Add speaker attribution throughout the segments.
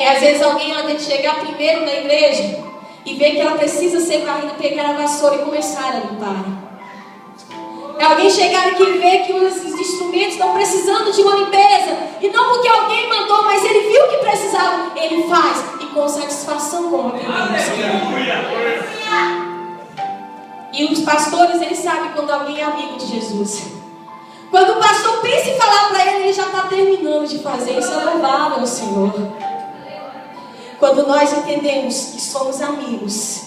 Speaker 1: Às vezes alguém anda de chegar primeiro na igreja e ver que ela precisa ser varrida, pegar a vassoura e começar a limpar. É alguém chegar aqui e ver que os instrumentos estão precisando de uma limpeza. E não porque alguém mandou, mas ele viu que precisava. Ele faz. E com satisfação, como aprendemos. E os pastores, eles sabem quando alguém é amigo de Jesus. Quando o pastor pensa em falar para ele, ele já está terminando de fazer. Isso é louvável ao Senhor. Quando nós entendemos que somos amigos,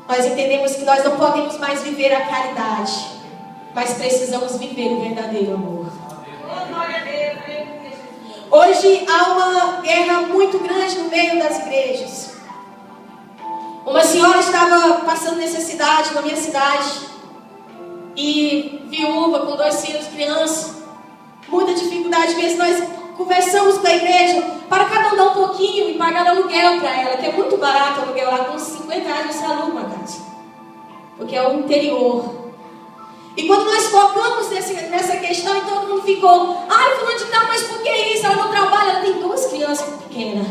Speaker 1: nós entendemos que nós não podemos mais viver a caridade, mas precisamos viver o verdadeiro amor. Hoje há uma guerra muito grande no meio das igrejas. Uma senhora estava passando necessidade na minha cidade, e viúva, com 2 filhos, criança, muita dificuldade mesmo. Nós conversamos com a igreja para cada um dar um pouquinho e pagar aluguel para ela, que é muito barato o aluguel lá, com 50 reais você aluga uma casa, porque é o interior. E quando nós focamos nessa questão, e todo mundo ficou, ai, fulano de tal, mas por que isso? Ela não trabalha, ela tem 2 crianças pequenas.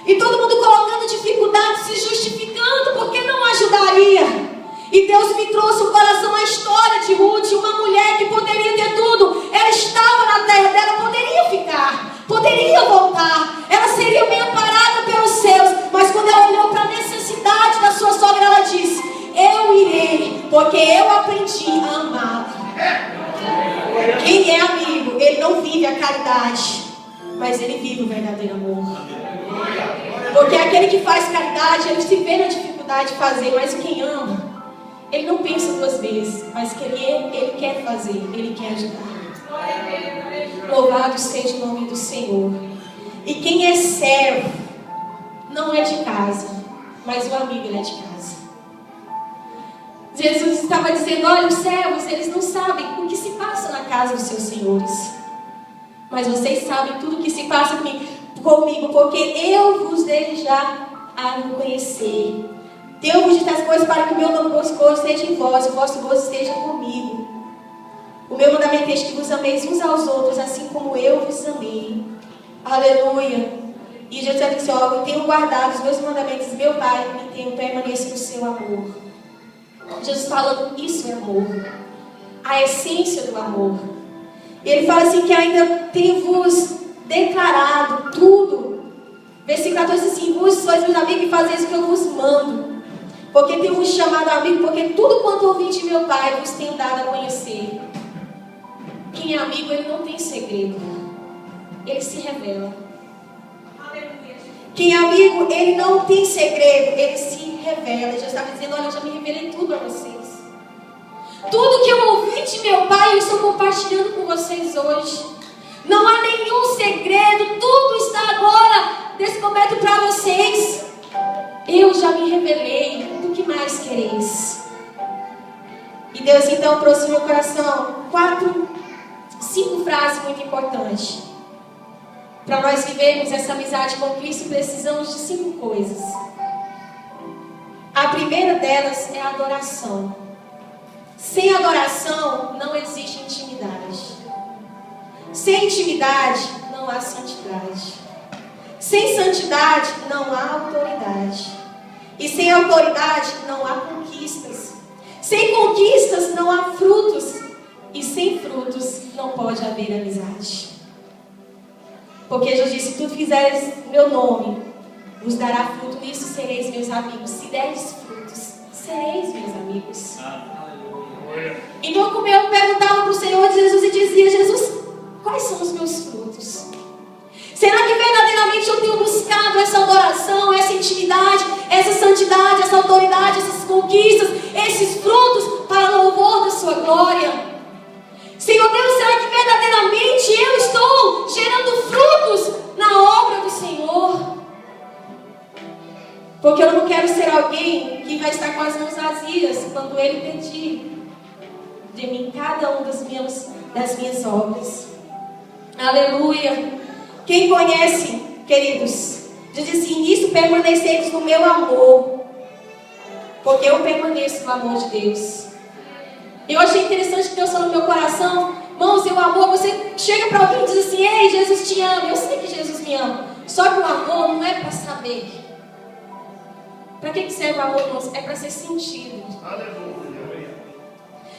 Speaker 1: E todo mundo colocando dificuldade, se justificando, porque não ajudaria. E Deus me trouxe o coração a história de Ruth, uma mulher que poderia ter tudo. Ela estava na terra dela, poderia ficar, poderia voltar. Ela seria bem amparada pelos seus. Mas quando ela olhou para a necessidade da sua sogra, ela disse, eu irei, porque eu aprendi a amá-la. Quem é amigo, ele não vive a caridade, mas ele vive o verdadeiro amor. Porque aquele que faz caridade, ele se vê na dificuldade de fazer, mas quem ama, ele não pensa 2 vezes, mas que ele quer fazer, ele quer ajudar. Louvado seja o nome do Senhor. E quem é servo não é de casa, mas o amigo ele é de casa. Jesus estava dizendo, olha, os servos, eles não sabem o que se passa na casa dos seus senhores, mas vocês sabem tudo o que se passa comigo, porque eu vos dei já a conhecer. Deus diz as coisas para que o meu gozo esteja em vós, o vosso gozo esteja comigo. O meu mandamento é este, que vos ameis uns aos outros, assim como eu vos amei. Aleluia. E Jesus disse, ó, eu tenho guardado os meus mandamentos, meu Pai, e tenho permanecido no seu amor. Jesus falando, isso é amor. A essência do amor. E ele fala assim, que ainda tenho-vos declarado tudo. Versículo 14 assim, vos sois meus amigos e fazeis o que eu vos mando. Porque tenho vos chamado amigo, porque tudo quanto ouvi de meu Pai vos tenho dado a conhecer. Quem é amigo, ele não tem segredo. Ele se revela. Quem é amigo, ele não tem segredo, ele se revela. Jesus estava dizendo, olha, eu já me revelei tudo a vocês. Tudo que eu ouvi de meu Pai, eu estou compartilhando com vocês hoje. Não há nenhum segredo, tudo está agora descoberto para vocês. Eu já me revelei, o que mais quereis? E Deus então trouxe no meu coração 5 frases muito importantes. Para nós vivermos essa amizade com Cristo, precisamos de 5 coisas. A primeira delas é a adoração. Sem adoração não existe intimidade. Sem intimidade não há santidade. Sem santidade não há autoridade. E sem autoridade não há conquistas. Sem conquistas não há frutos. E sem frutos não pode haver amizade. Porque Jesus disse, se tu fizeres meu nome, vos dará fruto, nisso sereis meus amigos. Se deres frutos, sereis meus amigos. Então como eu perguntava para o Senhor Jesus e dizia, Jesus, quais são os meus frutos? Será que verdadeiramente eu tenho buscado essa adoração, essa intimidade, essa santidade, essa autoridade, essas conquistas, esses frutos para louvor da sua glória? Senhor Deus, será que verdadeiramente eu estou gerando frutos na obra do Senhor? Porque eu não quero ser alguém que vai estar com as mãos vazias quando Ele pedir de mim cada uma das minhas obras. Aleluia. Quem conhece, queridos, diz assim, nisso permaneceis no meu amor, porque eu permaneço no amor de Deus. Eu achei interessante que Deus falou no meu coração, irmãos, eu amor, você chega para alguém e diz assim, ei, Jesus te ama. Eu sei que Jesus me ama, Só que o amor não é para saber. Para que serve o amor, irmãos? É para ser sentido.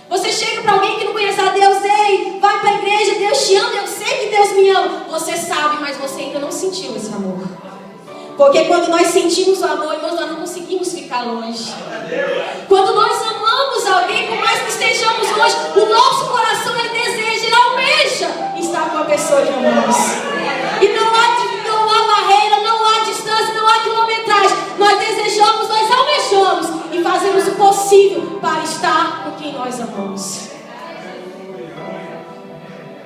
Speaker 1: Você chega para alguém que não conhece a Deus, ei, vai para a igreja, Deus te ama, eu sei que Deus me ama. Você sabe, mas você ainda não sentiu esse amor. Porque quando nós sentimos o amor, irmãos, nós não conseguimos ficar longe. Quando nós amamos alguém, por mais que estejamos longe, o nosso coração, ele deseja, ele almeja estar com a pessoa que amamos. E não há barreira, não há distância, não há quilometragem. Nós desejamos, nós almejamos e fazemos o possível para estar com quem nós amamos.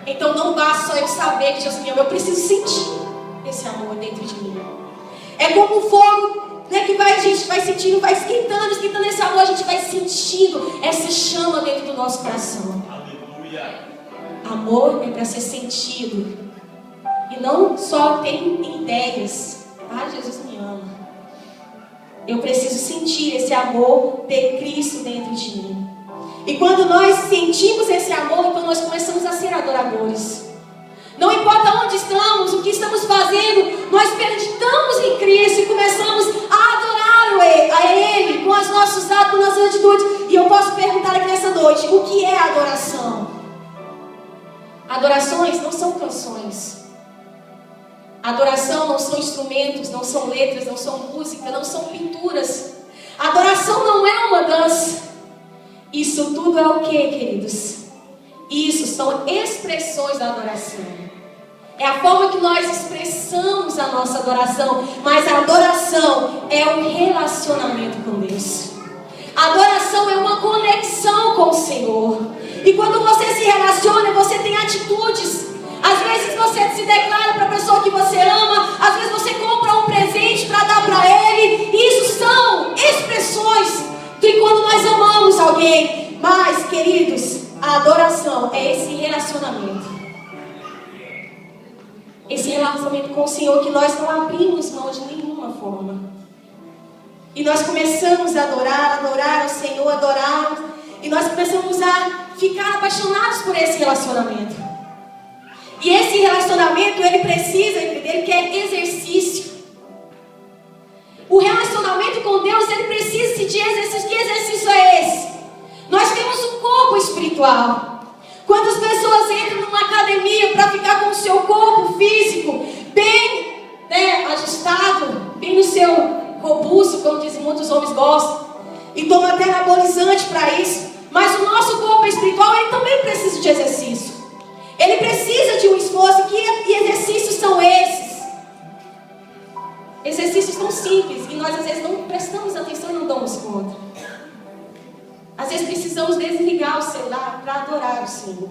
Speaker 1: Então não basta só eu saber que Jesus me ama, eu preciso sentir esse amor dentro de mim. É como um fogo, né, que a gente vai sentindo, vai esquentando esse amor, a gente vai sentindo essa chama dentro do nosso coração. Aleluia. Amor é para ser sentido. E não só ter ideias. Ah, Jesus me ama. Eu preciso sentir esse amor, ter Cristo dentro de mim. E quando nós sentimos esse amor, então nós começamos a ser adoradores. Não importa onde estamos, o que estamos fazendo, nós acreditamos em Cristo e começamos a adorar a Ele com os nossos atos, com as nossas atitudes. E eu posso perguntar aqui nessa noite, o que é adoração? Adorações não são canções. Adoração não são instrumentos, não são letras, não são música, não são pinturas. Adoração não é uma dança. Isso tudo é o que, queridos? Isso são expressões da adoração. É a forma que nós expressamos a nossa adoração. Mas a adoração é um relacionamento com Deus. A adoração é uma conexão com o Senhor. E quando você se relaciona, você tem atitudes. Às vezes você se declara para a pessoa que você ama. Às vezes você compra um presente para dar para ele. Isso são expressões de quando nós amamos alguém. Mas, queridos, a adoração é esse relacionamento. Esse relacionamento com o Senhor que nós não abrimos mão de nenhuma forma. E nós começamos a adorar ao Senhor, adorar. E nós começamos a ficar apaixonados por esse relacionamento. E esse relacionamento, ele precisa, ele quer exercício. O relacionamento com Deus, ele precisa de exercício. Que exercício é esse? Nós temos um corpo espiritual. Quando as pessoas entram numa academia para ficar com o seu corpo físico bem, né, ajustado, bem no seu robusto, como dizem muitos homens gostam, e tomam até anabolizante para isso. Mas o nosso corpo espiritual, ele também precisa de exercício. Ele precisa de um esforço. Que exercícios são esses? Exercícios tão simples e nós às vezes não prestamos atenção e não damos conta. Às vezes precisamos desligar o celular para adorar o Senhor.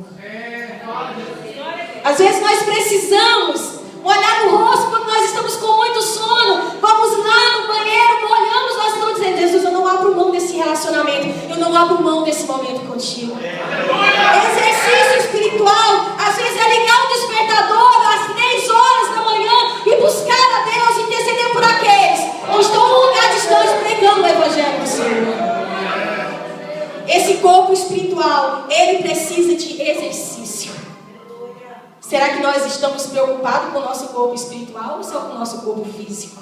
Speaker 1: Às vezes nós precisamos olhar no rosto quando nós estamos com muito sono. Vamos lá no banheiro, olhamos, nós estamos dizendo: Jesus, eu não abro mão desse relacionamento. Eu não abro mão desse momento contigo. Exercício espiritual. Às vezes é ligar o despertador às 3 horas da manhã e buscar a Deus e interceder por aqueles que estão num lugar distante pregando o Evangelho do Senhor. Esse corpo espiritual, ele precisa de exercício. Será que nós estamos preocupados com o nosso corpo espiritual ou só com o nosso corpo físico?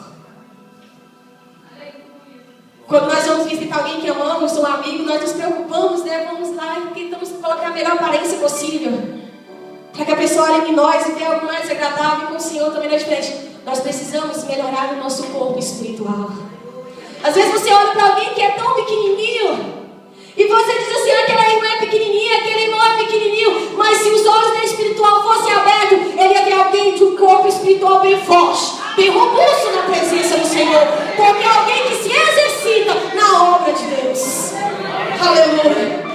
Speaker 1: Quando nós vamos visitar alguém que amamos, um amigo, nós nos preocupamos, né? Vamos lá e tentamos colocar a melhor aparência possível. Para que a pessoa olhe em nós e veja algo mais agradável. E com o Senhor também não é diferente. Nós precisamos melhorar o nosso corpo espiritual. Às vezes você olha para alguém que é tão pequenininho e você diz assim: aquela irmã é pequenininha, aquele irmão é pequenininho. Mas se os olhos dele espiritual fossem abertos, ele ia ver alguém de um corpo espiritual bem forte, bem robusto na presença do Senhor. Porque é alguém que se exercita na obra de Deus. Aleluia.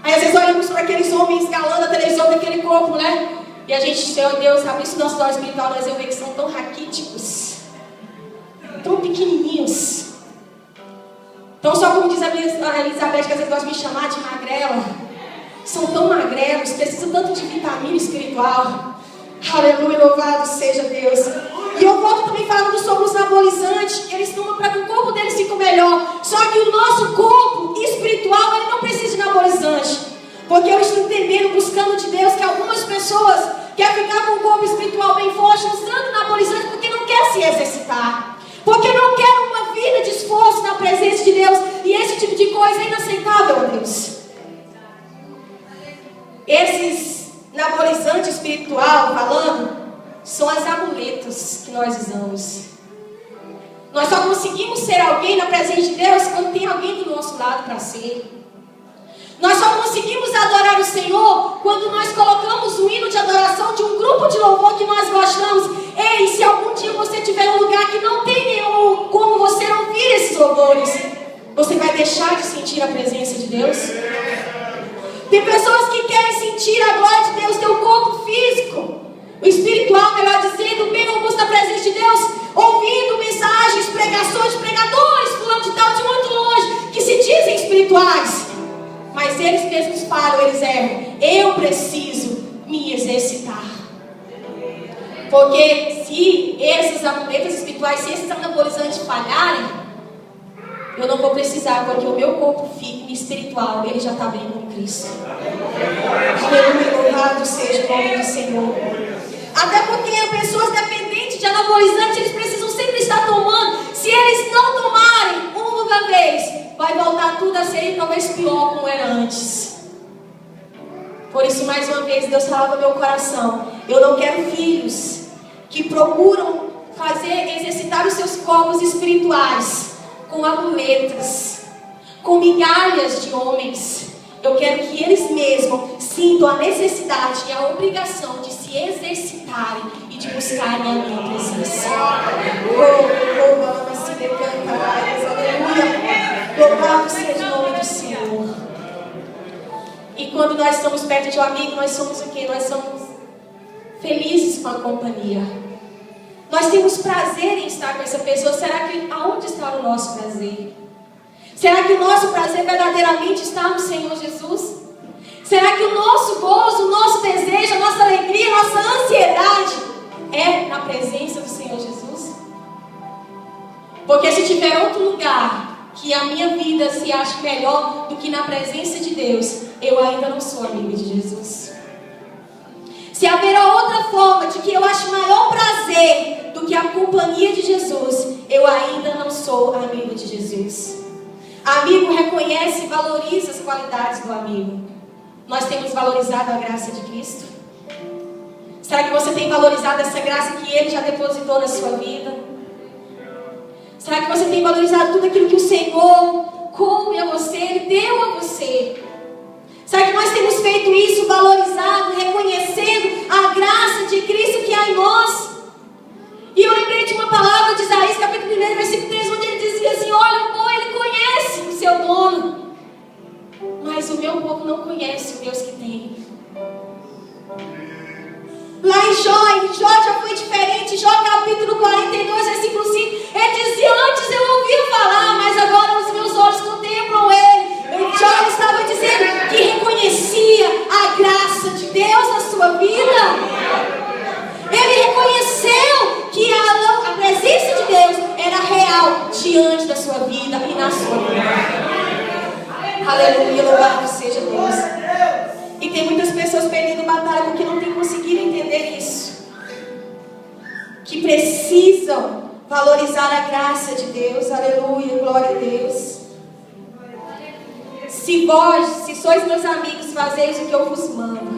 Speaker 1: Aí às vezes olhamos para aqueles homens galãs da televisão daquele corpo, né? E a gente, Senhor Deus, abre isso no nosso olho espiritual, nós vemos que são tão raquíticos, tão pequenininhos. Então, só como diz a Elizabeth, que às vezes gosta de me chamar de magrela, são tão magrelos, precisam tanto de vitamina espiritual. Aleluia, louvado seja Deus. E eu volto também falando sobre os anabolizantes. Eles tomam para que o corpo deles fique melhor. Só que o nosso corpo espiritual, ele não precisa de anabolizante. Porque eu estou entendendo, buscando de Deus, que algumas pessoas querem ficar com o corpo espiritual bem forte, usando anabolizante, porque quer se exercitar, porque não quer uma vida de esforço na presença de Deus, e esse tipo de coisa é inaceitável a Deus. Esses namorizantes espiritual falando, são as amuletas que nós usamos. Nós só conseguimos ser alguém na presença de Deus quando tem alguém do nosso lado para ser. Nós só conseguimos adorar o Senhor quando nós colocamos o hino de adoração de um grupo de louvor que nós gostamos. Ei, se algum dia você tiver um lugar que não tem nenhum como você ouvir esses louvores, você vai deixar de sentir a presença de Deus? Tem pessoas que querem sentir a glória de Deus, teu corpo físico, o espiritual, melhor dizendo, bem robusto na presença de Deus, ouvindo mensagens, pregações, pregadores, fulano de tal, de muito longe, que se dizem espirituais, mas eles mesmos falam, eles erram. Eu preciso me exercitar, porque se esses amuletos espirituais, se esses anabolizantes falharem, eu não vou precisar, porque o meu corpo espiritual, ele já está bem com Cristo. Aleluia, louvado seja o nome do Senhor. Até porque pessoas dependentes de anabolizantes, eles precisam sempre estar tomando. Se eles não tomarem uma vez, vai voltar tudo a ser talvez pior como era antes. Por isso, mais uma vez, Deus falava no meu coração: eu não quero filhos que procuram exercitar os seus corpos espirituais com amuletas, com migalhas de homens. Eu quero que eles mesmos sintam a necessidade e a obrigação de se exercitarem e de buscarem a minha presença. Louvado seja o nome do Senhor. E quando nós estamos perto de um amigo, nós somos o quê? Nós somos felizes com a companhia. Nós temos prazer em estar com essa pessoa. Será que aonde está o nosso prazer? Será que o nosso prazer verdadeiramente está no Senhor Jesus? Será que o nosso gozo, o nosso desejo, a nossa alegria, a nossa ansiedade é na presença do Senhor Jesus? Porque se tiver outro lugar que a minha vida se ache melhor do que na presença de Deus, eu ainda não sou amiga de Jesus. Se haverá outra forma de que eu ache maior prazer do que a companhia de Jesus, eu ainda não sou amigo de Jesus. Amigo reconhece e valoriza as qualidades do amigo. Nós temos valorizado a graça de Cristo? Será que você tem valorizado essa graça que Ele já depositou na sua vida? Será que você tem valorizado tudo aquilo que o Senhor coube a você, Ele deu a você? Será que nós temos feito isso, valorizado, reconhecendo a graça de Cristo que há em nós? E eu lembrei de uma palavra de Isaías, capítulo 1, versículo 3, onde ele dizia assim: olha, o povo, ele conhece o seu dono, mas o meu povo não conhece o Deus que tem. Lá em Jó já foi diferente. Jó capítulo 42, versículo 5, ele dizia: antes eu ouvia falar, mas agora os meus olhos contemplam ele. Jó estava dizendo que reconhecia a graça de Deus na sua vida. Ele reconheceu que a presença de Deus era real diante da sua vida e na sua vida. Aleluia, louvado seja Deus. E tem muitas pessoas perdendo batalha porque não têm conseguido entender isso. Que precisam valorizar a graça de Deus. Aleluia, glória a Deus. Se sois meus amigos, fazeis o que eu vos mando.